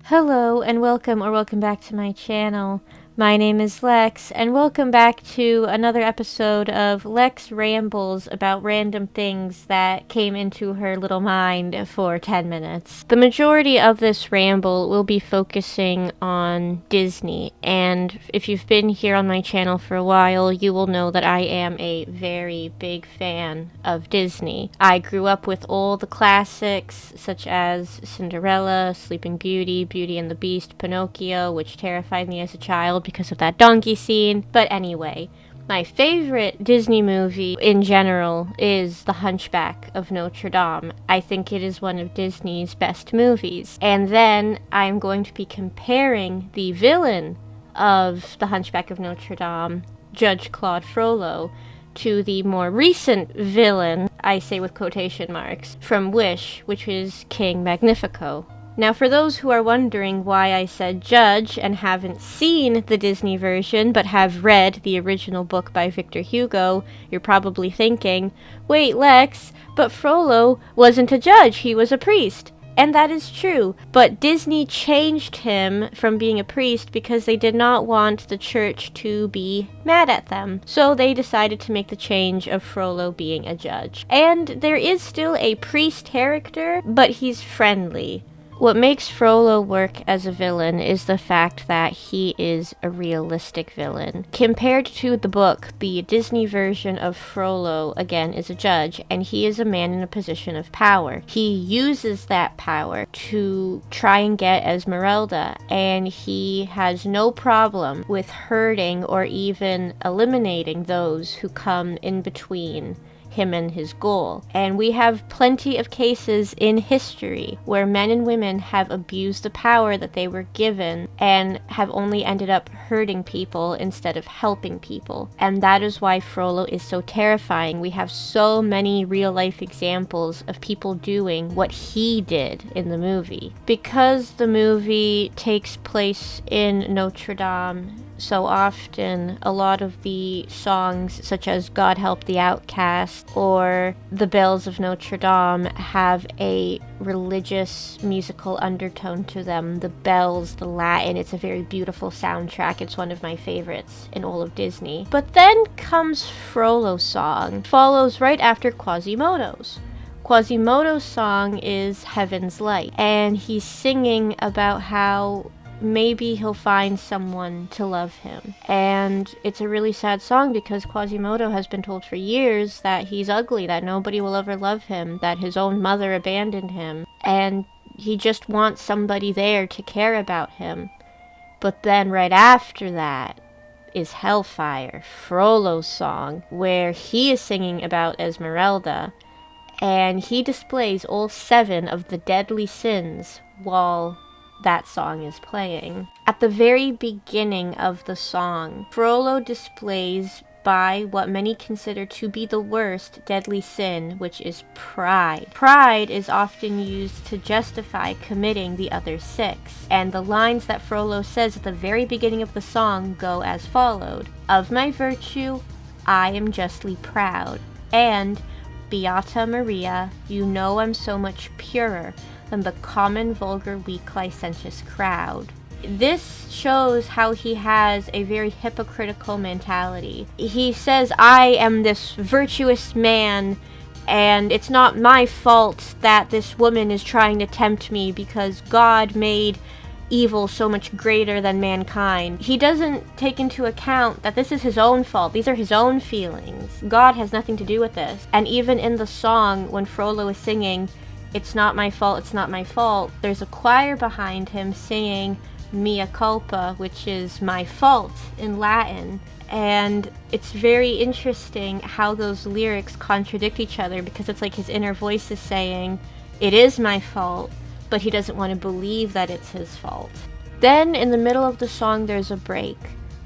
Hello and welcome back to my channel. My name is Lex and welcome back to another episode of Lex Rambles about random things that came into her little mind for 10 minutes. The majority of this ramble will be focusing on Disney, and if you've been here on my channel for a while, you will know that I am a very big fan of Disney. I grew up with all the classics such as Cinderella, Sleeping Beauty, Beauty and the Beast, Pinocchio, which terrified me as a child because of that donkey scene. But anyway, my favorite Disney movie in general is The Hunchback of Notre Dame. I think it is one of Disney's best movies. And then I'm going to be comparing the villain of The Hunchback of Notre Dame, Judge Claude Frollo, to the more recent villain, I say with quotation marks, from Wish, which is King Magnifico. Now, for those who are wondering why I said Judge and haven't seen the Disney version but have read the original book by Victor Hugo, you're probably thinking, wait, Lex, but Frollo wasn't a judge, he was a priest. And that is true, but Disney changed him from being a priest because they did not want the church to be mad at them. So they decided to make the change of Frollo being a judge. And there is still a priest character, but he's friendly. What makes Frollo work as a villain is the fact that he is a realistic villain. Compared to the book, the Disney version of Frollo, again, is a judge, and he is a man in a position of power. He uses that power to try and get Esmeralda, and he has no problem with hurting or even eliminating those who come in between him and his goal. And we have plenty of cases in history where men and women have abused the power that they were given and have only ended up hurting people instead of helping people. And that is why Frollo is so terrifying. We have so many real life examples of people doing what he did in the movie. Because the movie takes place in Notre Dame so often, a lot of the songs, such as God Help the Outcast or The Bells of Notre Dame, have a religious musical undertone to them. The bells, the Latin, it's a very beautiful soundtrack. It's one of my favorites in all of Disney. But then comes Frollo's song, follows right after Quasimodo's. Quasimodo's song is Heaven's Light, and he's singing about how maybe he'll find someone to love him. And it's a really sad song because Quasimodo has been told for years that he's ugly, that nobody will ever love him, that his own mother abandoned him, and he just wants somebody there to care about him. But then right after that is Hellfire, Frollo's song, where he is singing about Esmeralda, and he displays all 7 of the deadly sins while that song is playing. At the very beginning of the song, Frollo displays by what many consider to be the worst deadly sin, which is pride. Pride is often used to justify committing the other 6, and the lines that Frollo says at the very beginning of the song go as followed: "Of my virtue, I am justly proud," and "Beata Maria, you know I'm so much purer than the common, vulgar, weak, licentious crowd." This shows how he has a very hypocritical mentality. He says, I am this virtuous man, and it's not my fault that this woman is trying to tempt me because God made evil so much greater than mankind. He doesn't take into account that this is his own fault. These are his own feelings. God has nothing to do with this. And even in the song, when Frollo is singing, "It's not my fault, it's not my fault," there's a choir behind him singing "Mea culpa," which is "my fault" in Latin. And it's very interesting how those lyrics contradict each other, because it's like his inner voice is saying, it is my fault, but he doesn't want to believe that it's his fault. Then in the middle of the song there's a break.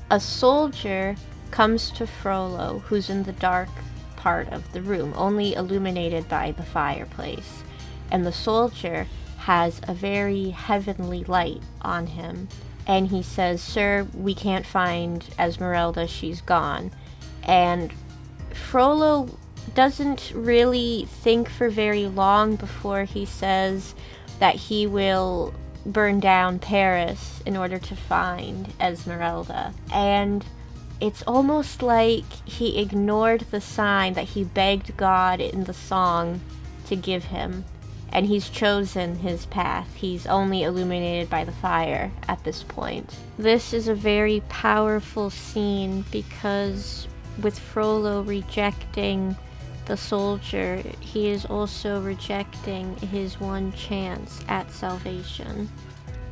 A soldier comes to Frollo, who's in the dark part of the room, only illuminated by the fireplace. And the soldier has a very heavenly light on him. And he says, "Sir, we can't find Esmeralda, she's gone." And Frollo doesn't really think for very long before he says that he will burn down Paris in order to find Esmeralda. And it's almost like he ignored the sign that he begged God in the song to give him, and he's chosen his path. He's only illuminated by the fire at this point. This is a very powerful scene because with Frollo rejecting the soldier, he is also rejecting his one chance at salvation.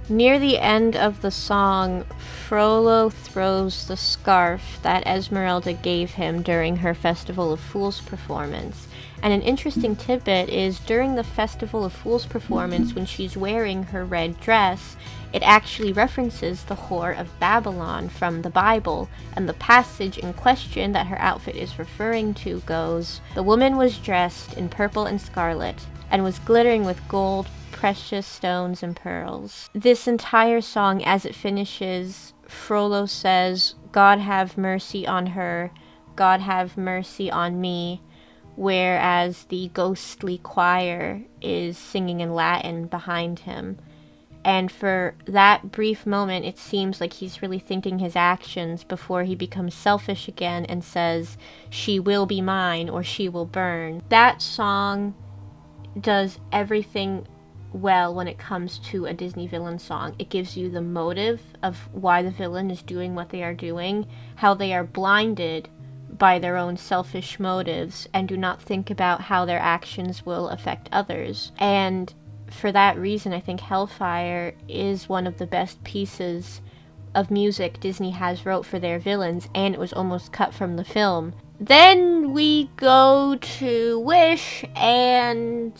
Near the end of the song, Frollo throws the scarf that Esmeralda gave him during her Festival of Fools performance. And an interesting tidbit is during the Festival of Fools performance, when she's wearing her red dress, it actually references the Whore of Babylon from the Bible, and the passage in question that her outfit is referring to goes, "The woman was dressed in purple and scarlet, and was glittering with gold, precious stones, and pearls." This entire song, as it finishes, Frollo says, "God have mercy on her, God have mercy on me," whereas the ghostly choir is singing in Latin behind him. And for that brief moment, it seems like he's really thinking his actions before he becomes selfish again and says, "She will be mine, or she will burn." That song does everything well when it comes to a Disney villain song. It gives you the motive of why the villain is doing what they are doing, how they are blinded by their own selfish motives and do not think about how their actions will affect others. And for that reason, I think Hellfire is one of the best pieces of music Disney has wrote for their villains, and it was almost cut from the film. Then we go to Wish, and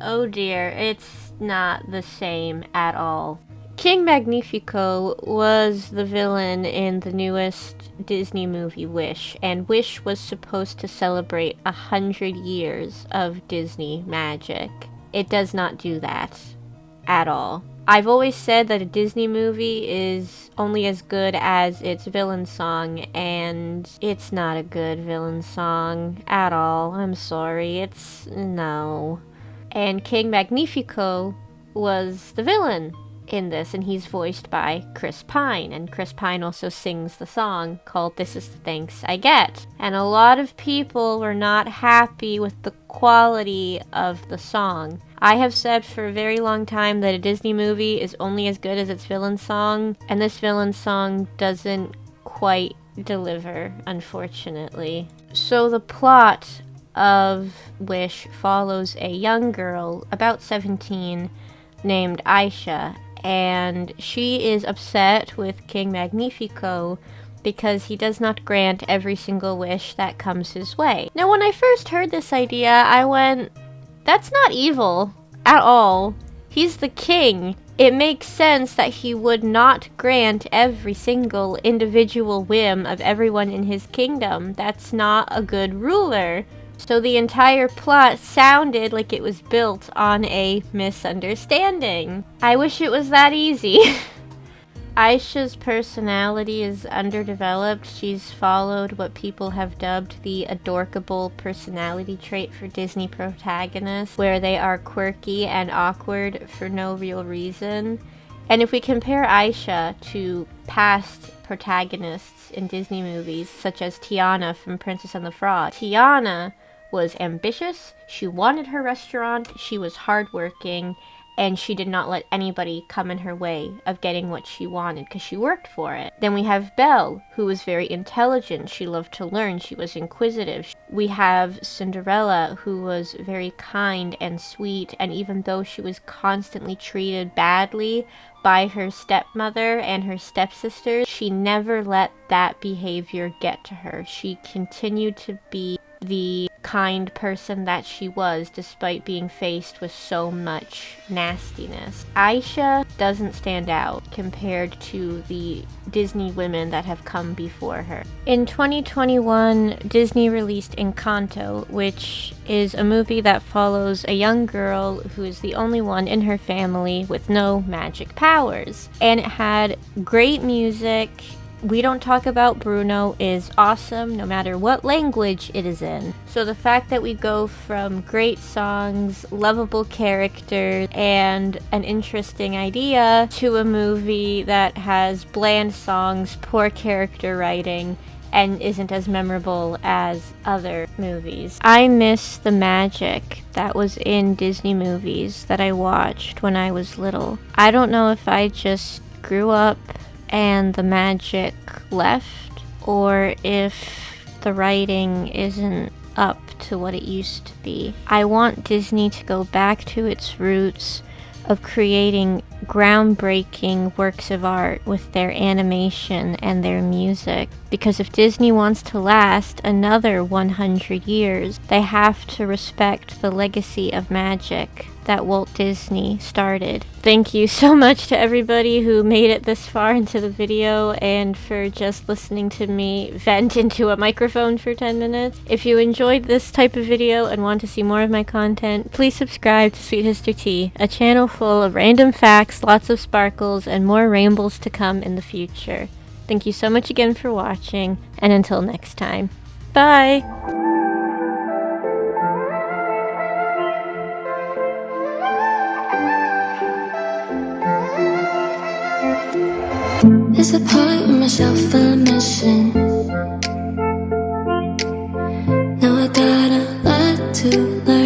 oh dear, it's not the same at all. King Magnifico was the villain in the newest Disney movie Wish, and Wish was supposed to celebrate 100 years of Disney magic. It does not do that at all. I've always said that a Disney movie is only as good as its villain song, and it's not a good villain song at all. I'm sorry, no. And King Magnifico was the villain in this, and he's voiced by Chris Pine, and Chris Pine also sings the song called "This Is the Thanks I Get." And a lot of people were not happy with the quality of the song. I have said for a very long time that a Disney movie is only as good as its villain song, and this villain song doesn't quite deliver, unfortunately. So the plot of Wish follows a young girl, about 17, named Aisha, and she is upset with King Magnifico because he does not grant every single wish that comes his way. Now, when I first heard this idea, I went, that's not evil at all. He's the king. It makes sense that he would not grant every single individual whim of everyone in his kingdom. That's not a good ruler. So the entire plot sounded like it was built on a misunderstanding. I wish it was that easy. Aisha's personality is underdeveloped. She's followed what people have dubbed the adorkable personality trait for Disney protagonists, where they are quirky and awkward for no real reason. And if we compare Aisha to past protagonists in Disney movies, such as Tiana from Princess and the Frog, Tiana was ambitious, she wanted her restaurant, she was hardworking, and she did not let anybody come in her way of getting what she wanted because she worked for it. Then we have Belle, who was very intelligent, she loved to learn, she was inquisitive. We have Cinderella, who was very kind and sweet, and even though she was constantly treated badly by her stepmother and her stepsisters, she never let that behavior get to her. She continued to be the kind person that she was, despite being faced with so much nastiness. Aisha doesn't stand out compared to the Disney women that have come before her. In 2021, Disney released Encanto, which is a movie that follows a young girl who is the only one in her family with no magic powers. And it had great music, We Don't Talk About Bruno is awesome no matter what language it is in. So the fact that we go from great songs, lovable characters, and an interesting idea to a movie that has bland songs, poor character writing, and isn't as memorable as other movies. I miss the magic that was in Disney movies that I watched when I was little. I don't know if I just grew up and the magic left, or if the writing isn't up to what it used to be. I want Disney to go back to its roots of creating groundbreaking works of art with their animation and their music. Because if Disney wants to last another 100 years, they have to respect the legacy of magic that Walt Disney started. Thank you so much to everybody who made it this far into the video and for just listening to me vent into a microphone for 10 minutes. If you enjoyed this type of video and want to see more of my content, please subscribe to Sweet Histortea, a channel full of random facts, lots of sparkles, and more rambles to come in the future. Thank you so much again for watching, and until next time, bye! There's a part of myself I'm missing. Now I got a lot to learn.